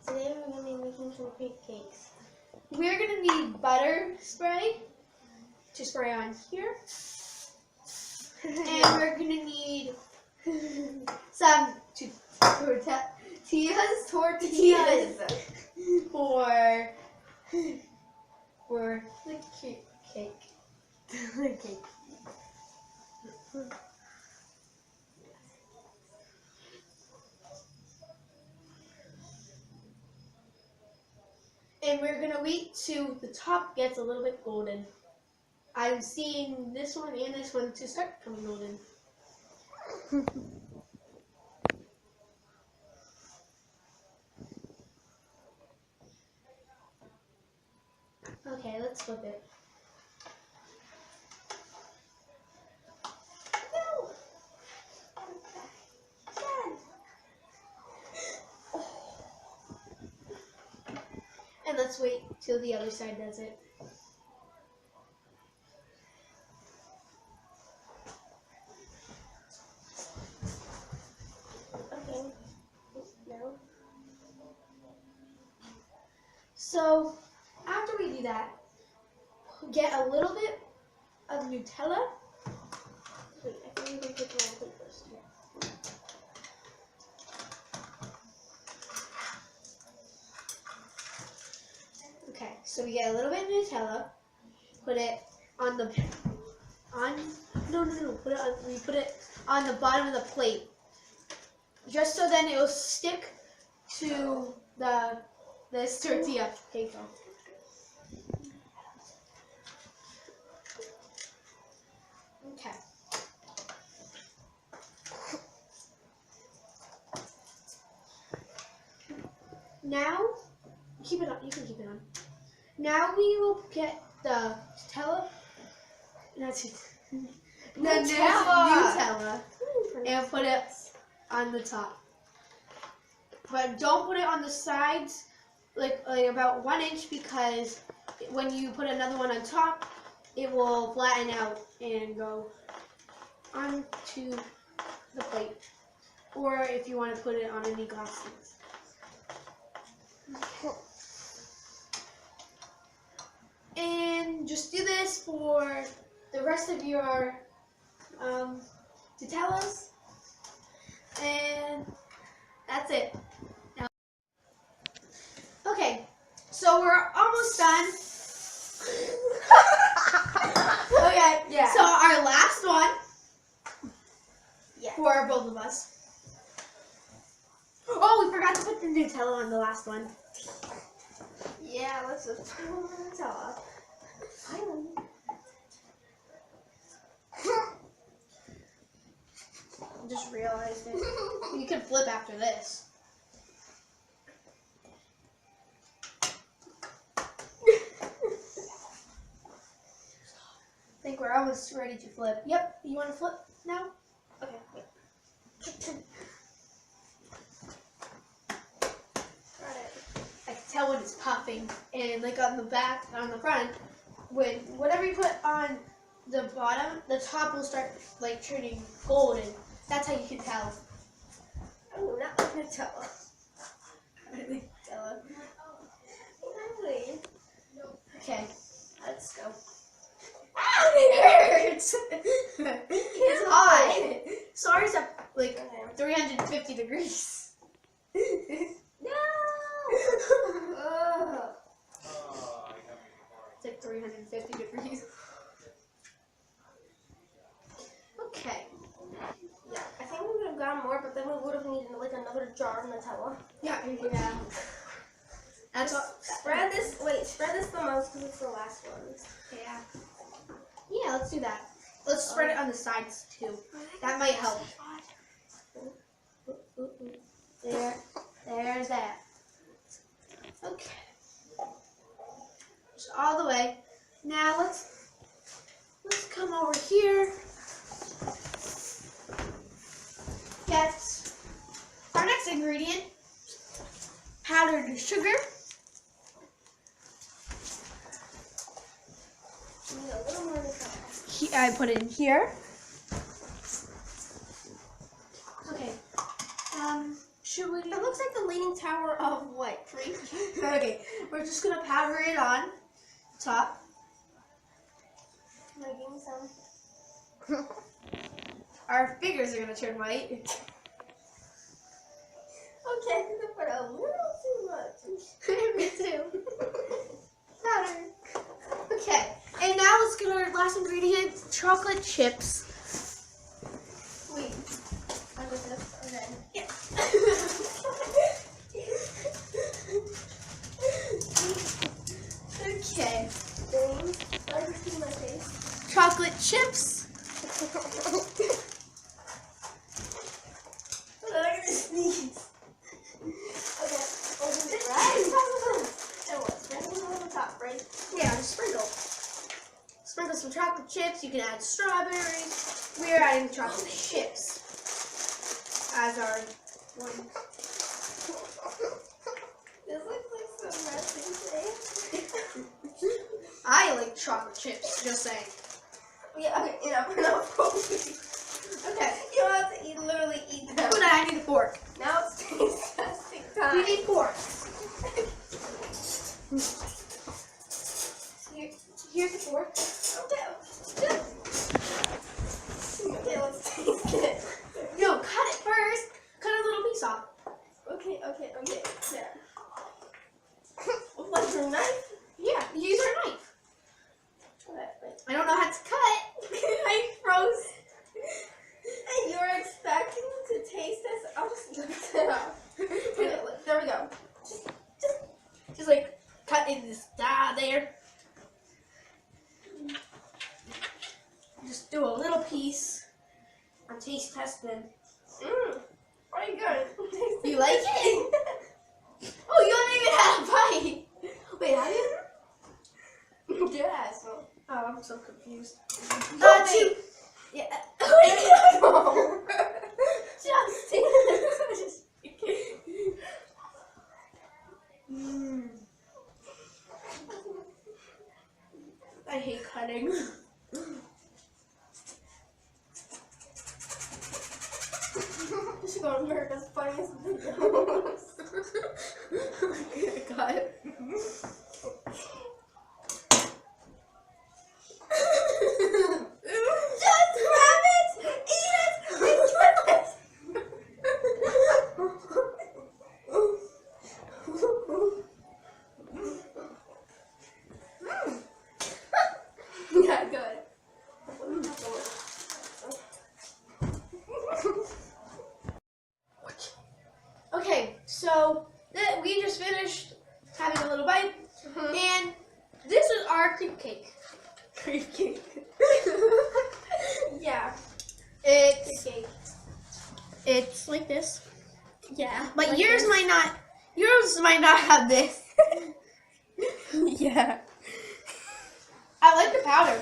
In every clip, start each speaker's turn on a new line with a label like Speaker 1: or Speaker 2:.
Speaker 1: Today we're going to be making some crepe cakes.
Speaker 2: We're going to need butter spray to spray on here. And we're going to need some tortillas for the cake. And we're going to wait till the top gets a little bit golden. I'm seeing this one and this one to start becoming golden. Okay, let's flip it.
Speaker 1: No!
Speaker 2: And let's wait till the other side does it.
Speaker 1: Okay. No.
Speaker 2: So, after we do that, get a little bit of Nutella.
Speaker 1: Wait, I think we can put the wrong thing first.
Speaker 2: Okay, so we get a little bit of Nutella, put it on the, we put it on the bottom of the plate. Just so then it will stick to this tortilla cake. Okay. Now, keep it on. You can keep it on. Now we will get the Nutella. Nutella, and put it on the top. But don't put it on the sides, like about 1 inch, because when you put another one on top, it will flatten out and go onto the plate. Or if you want to put it on any glass things. And just do this for the rest of your Nutellas. And that's it. Now, okay, so we're almost done. Okay,
Speaker 1: Yeah.
Speaker 2: So our last one
Speaker 1: Yeah.
Speaker 2: for both of us. Oh, we forgot to put the Nutella on the last one.
Speaker 1: Yeah, let's just put the Nutella. Finally.
Speaker 2: Just realized it. You can flip after this. I think we're almost ready to flip. Yep. You want to flip now? Okay. Wait.
Speaker 1: Got it.
Speaker 2: I can tell when it's popping, and like on the back, on the front, when whatever you put on the bottom, the top will start like turning golden. That's how you can tell.
Speaker 1: Oh, not like Nutella.
Speaker 2: Nutella.
Speaker 1: Exactly.
Speaker 2: Okay, let's go.
Speaker 1: Ow, it hurts.
Speaker 2: It's hot. Sorry's up like 350 degrees.
Speaker 1: No. Ugh.
Speaker 2: It's like 350 degrees. Okay.
Speaker 1: Yeah, I think we would have gotten more, but then we would have needed like another jar of Nutella.
Speaker 2: Yeah. That's what.
Speaker 1: Spread this. Wait, spread this the most because it's the last one.
Speaker 2: Yeah. Yeah, let's do that. Let's spread it on the sides too. That might help. There's that. Okay. Just all the way. Now let's come over here. Get our next ingredient, powdered sugar.
Speaker 1: We need a little more Nutella.
Speaker 2: I put it in here. Okay. Should we?
Speaker 1: It looks like the Leaning Tower of what? Crepe?
Speaker 2: Okay, we're just gonna powder it on top.
Speaker 1: Can I give me some?
Speaker 2: Our fingers are gonna turn white.
Speaker 1: Okay, I think I put a little too much.
Speaker 2: Me too. Powder. Okay, and now let's get our last ingredient: chocolate chips.
Speaker 1: Wait. I did this. Okay.
Speaker 2: Yeah. Okay.
Speaker 1: I just see my face.
Speaker 2: Chocolate chips.
Speaker 1: I'm gonna sneeze. Okay. Open it right. And what? Sprinkle on the top, right?
Speaker 2: Yeah, just sprinkle. Sprinkle some chocolate chips. You can add strawberries. We're adding chocolate chips as our one.
Speaker 1: This looks like some messy thing.
Speaker 2: I like chocolate chips. Just saying.
Speaker 1: Yeah, okay, enough.
Speaker 2: Okay.
Speaker 1: You don't have to literally eat them.
Speaker 2: But I need a fork.
Speaker 1: Now it's tasting time.
Speaker 2: We need forks. Here's the fork.
Speaker 1: Okay, let's taste it.
Speaker 2: No, cut it first. Cut a little piece off.
Speaker 1: Okay. There. What's your knife?
Speaker 2: Yeah, use our knife.
Speaker 1: Okay, wait.
Speaker 2: I don't know how to cut.
Speaker 1: I froze. And you were expecting to taste this? I'll just lick it up. Okay, there we go.
Speaker 2: Just like cut in this there. Just do a little piece. I'm taste testing.
Speaker 1: Pretty good.
Speaker 2: You like it? Oh, you haven't even had a bite. Wait, have you?
Speaker 1: Yes.
Speaker 2: Oh, I'm so confused.
Speaker 1: Wait.
Speaker 2: Yeah.
Speaker 1: No. Justin.
Speaker 2: I hate cutting.
Speaker 1: You should go to America's Funniest Videos.
Speaker 2: Okay, I got it.
Speaker 1: Just grab it! Eat it! Enjoy it! Yeah, good.
Speaker 2: Okay, so we just finished having a little bite, and this is our crepe cake.
Speaker 1: Crepe cake. Yeah.
Speaker 2: It's like this,
Speaker 1: Yeah.
Speaker 2: but
Speaker 1: like
Speaker 2: yours
Speaker 1: this.
Speaker 2: might not have this.
Speaker 1: Yeah.
Speaker 2: I like the powder.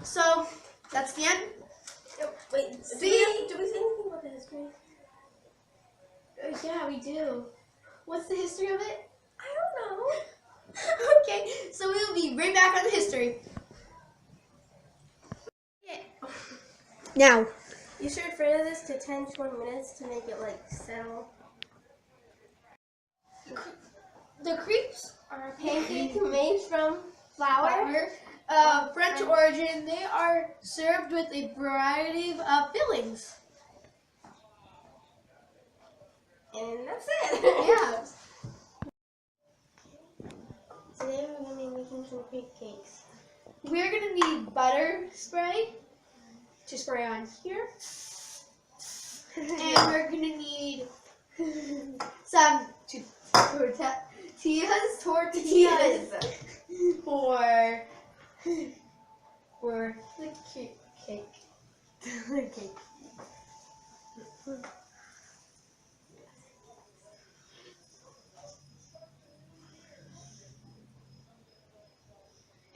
Speaker 2: So that's the end.
Speaker 1: Wait, do we say anything about the history?
Speaker 2: Yeah, we do. What's the history of it?
Speaker 1: I don't know.
Speaker 2: Okay, so we'll be right back on the history. Now,
Speaker 1: You should fry this to 10-20 minutes to make it like settle.
Speaker 2: the crepes
Speaker 1: Our pancake made from flour.
Speaker 2: French origin. They are served with a variety of fillings.
Speaker 1: And that's it.
Speaker 2: Yeah.
Speaker 1: Today we're going to be making some crepe cakes.
Speaker 2: We're gonna need butter spray to spray on here, and we're gonna need some tortillas for the cake. The cake.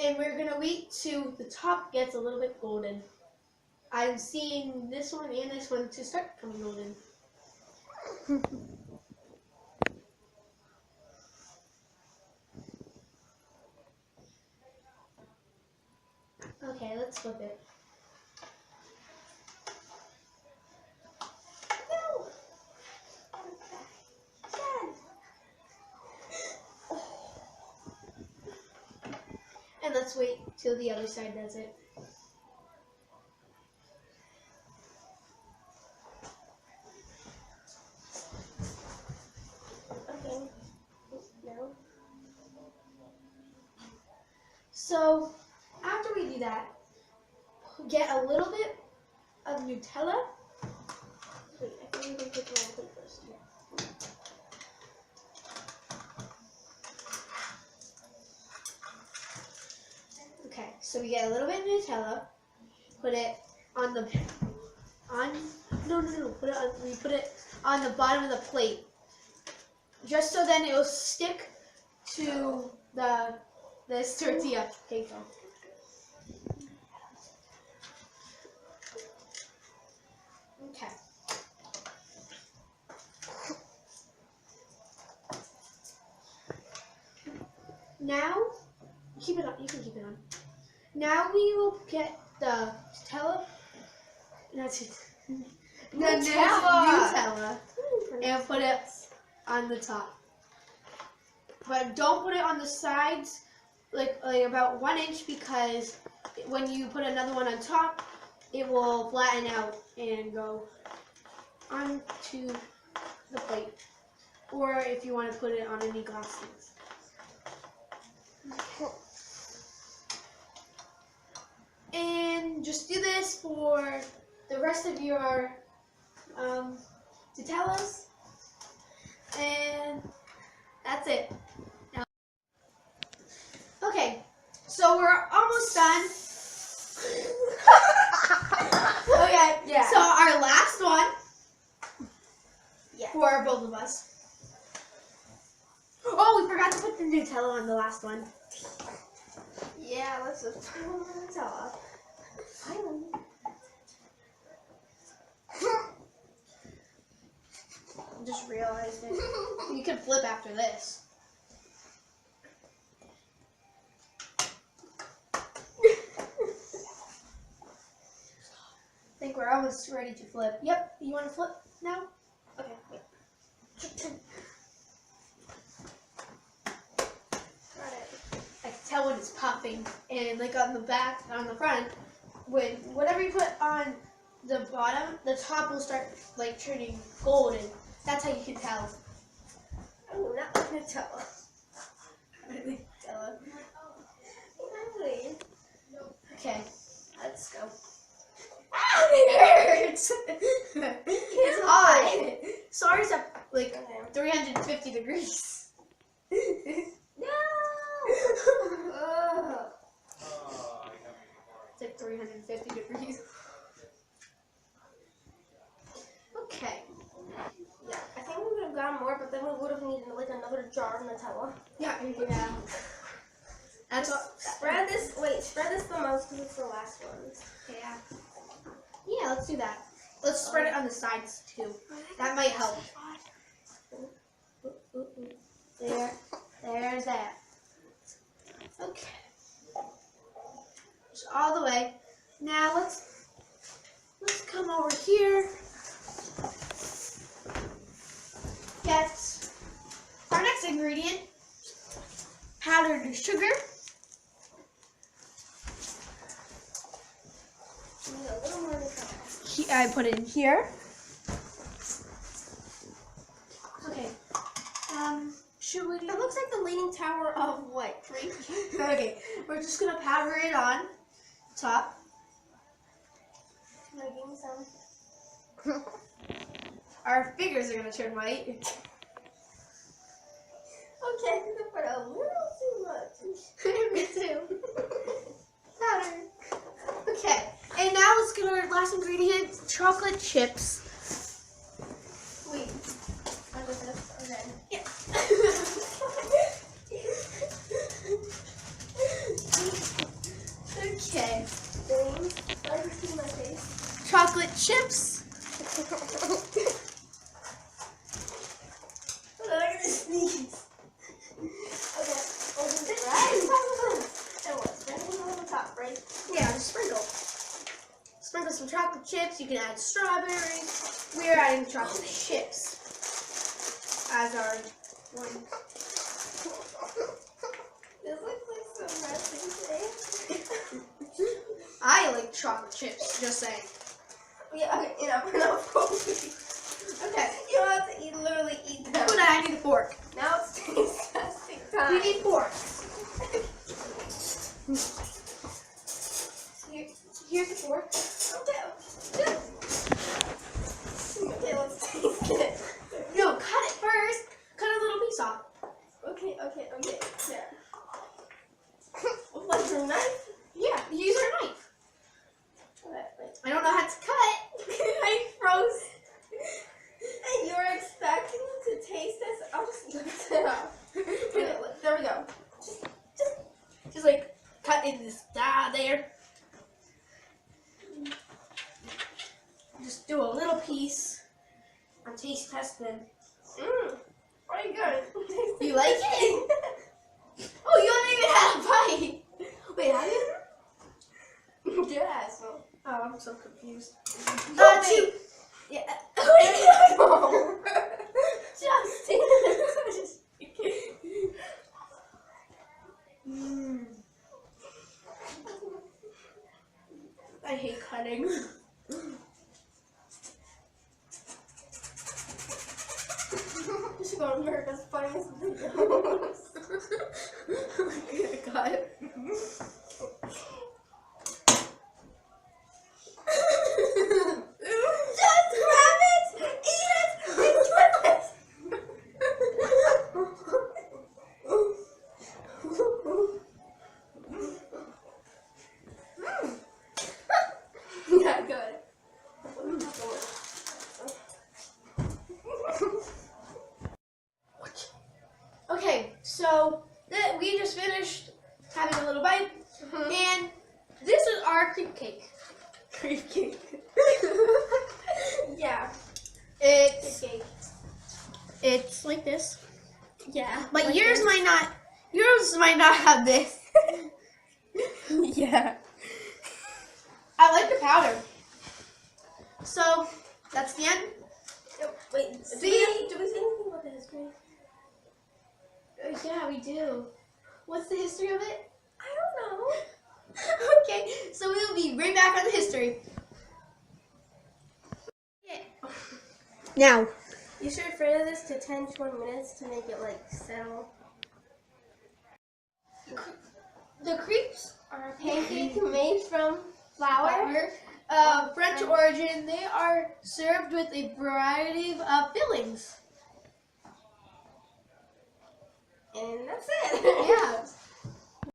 Speaker 2: And we're gonna wait till the top gets a little bit golden. I'm seeing this one and this one to start becoming golden. Okay, let's flip it. And let's wait till the other side does it.
Speaker 1: Okay. No.
Speaker 2: So after we do that, get a little bit of Nutella.
Speaker 1: Wait, I think we can put the wrong thing first.
Speaker 2: Okay, so we get a little bit of Nutella, put it on the put it on the bottom of the plate, just so then it will stick to this tortilla. Okay, go. Okay. Now, keep it on. You can keep it on. Now we will get the Nutella. That's it. Nutella, and put it on the top. But don't put it on the sides, like about 1 inch, because when you put another one on top, it will flatten out and go onto the plate. Or if you want to put it on any glass things. And just do this for the rest of your Nutellas, and that's it. Okay, so we're almost done. Okay,
Speaker 1: Yeah.
Speaker 2: so our last one,
Speaker 1: Yeah.
Speaker 2: for both of us. Oh, we forgot to put the Nutella on the last one.
Speaker 1: Yeah, let's just put on the Nutella. Finally.
Speaker 2: Just realized it. You can flip after this. I think we're almost ready to flip. Yep, you want to flip now?
Speaker 1: Okay, wait. Got it.
Speaker 2: I can tell when it's popping, and like on the back, on the front, when whatever you put on the bottom, the top will start like turning golden. That's how you can tell.
Speaker 1: Oh, not like Nutella.
Speaker 2: Nutella.
Speaker 1: Exactly.
Speaker 2: Okay, let's go.
Speaker 1: Ah, it hurts.
Speaker 2: It's hot. Sorry's up like
Speaker 1: Okay.
Speaker 2: 350 degrees.
Speaker 1: No. Ugh.
Speaker 2: It's like 350 degrees. Okay.
Speaker 1: Yeah, I think we would have gotten more, but then we would have needed like another jar of Nutella.
Speaker 2: Yeah. That's all.
Speaker 1: Spread this. Wait, spread this the most because it's the last one.
Speaker 2: Yeah. Yeah, let's do that. Let's spread it on the sides too. That might help. There's that. Okay. Just all the way. Now let's come over here. Get our next ingredient, powdered sugar.
Speaker 1: We need a little more Nutella.
Speaker 2: I put it in here. Okay. Should we?
Speaker 1: It looks like the leaning tower of what? Crepe?
Speaker 2: Okay. We're just gonna powder it on top.
Speaker 1: Can I give me some?
Speaker 2: Our fingers are gonna turn white.
Speaker 1: Okay, I'm gonna put a little too much.
Speaker 2: Me too. Powder. Okay. And now let's get our last ingredient: chocolate chips.
Speaker 1: Wait. Under this. Okay.
Speaker 2: Yeah. Okay.
Speaker 1: James, why did you see my face?
Speaker 2: Chocolate chips.
Speaker 1: I'm gonna sneeze. Okay, open it right. And what? Sprinkle on the top, right?
Speaker 2: Yeah, just sprinkle. Sprinkle some chocolate chips. You can add strawberries. We are adding chocolate chips as our one.
Speaker 1: This looks like so so messy today.
Speaker 2: I like chocolate chips, just saying.
Speaker 1: Yeah, okay, enough. Okay, you don't have to literally eat them.
Speaker 2: But I need a fork.
Speaker 1: Now it's taste testing time.
Speaker 2: We need forks. Here's the fork.
Speaker 1: Okay. Okay, let's taste it.
Speaker 2: No, cut it first. Cut a little piece off.
Speaker 1: Okay. There. Like your knife?
Speaker 2: Yeah, use our knife.
Speaker 1: Wait.
Speaker 2: I don't know how to cut.
Speaker 1: I froze. And you were expecting to taste this? I'll just lift it up. Okay, there we go.
Speaker 2: Just like cut in this there. Just do a little piece. I'm taste testing.
Speaker 1: Pretty good.
Speaker 2: You like it? Oh, you haven't even had a bite. Wait, have you?
Speaker 1: Yeah, so.
Speaker 2: Oh, I'm so confused.
Speaker 1: Wait.
Speaker 2: Yeah.
Speaker 1: No. Justin.
Speaker 2: I hate cutting.
Speaker 1: You should go to America's Funniest Videos.
Speaker 2: I got it.
Speaker 1: Just grab it! Eat it! Enjoy it! Yeah, good.
Speaker 2: Okay, so we just finished having a little bite, and this is our crepe cake.
Speaker 1: Crepe cake. Yeah.
Speaker 2: It's like this.
Speaker 1: Yeah.
Speaker 2: But
Speaker 1: like
Speaker 2: yours
Speaker 1: this.
Speaker 2: might not have this.
Speaker 1: Yeah.
Speaker 2: I like the powder. So that's the end.
Speaker 1: Wait, do we say anything about the history?
Speaker 2: Yeah, we do. What's the history of it?
Speaker 1: I don't know.
Speaker 2: Okay, so we'll be right back on the history. Now,
Speaker 1: You should fry this to 10-20 minutes to make it like settle.
Speaker 2: the crepes
Speaker 1: Our pancake made from flour.
Speaker 2: French origin. They are served with a variety of fillings.
Speaker 1: And that's it.
Speaker 2: Yeah.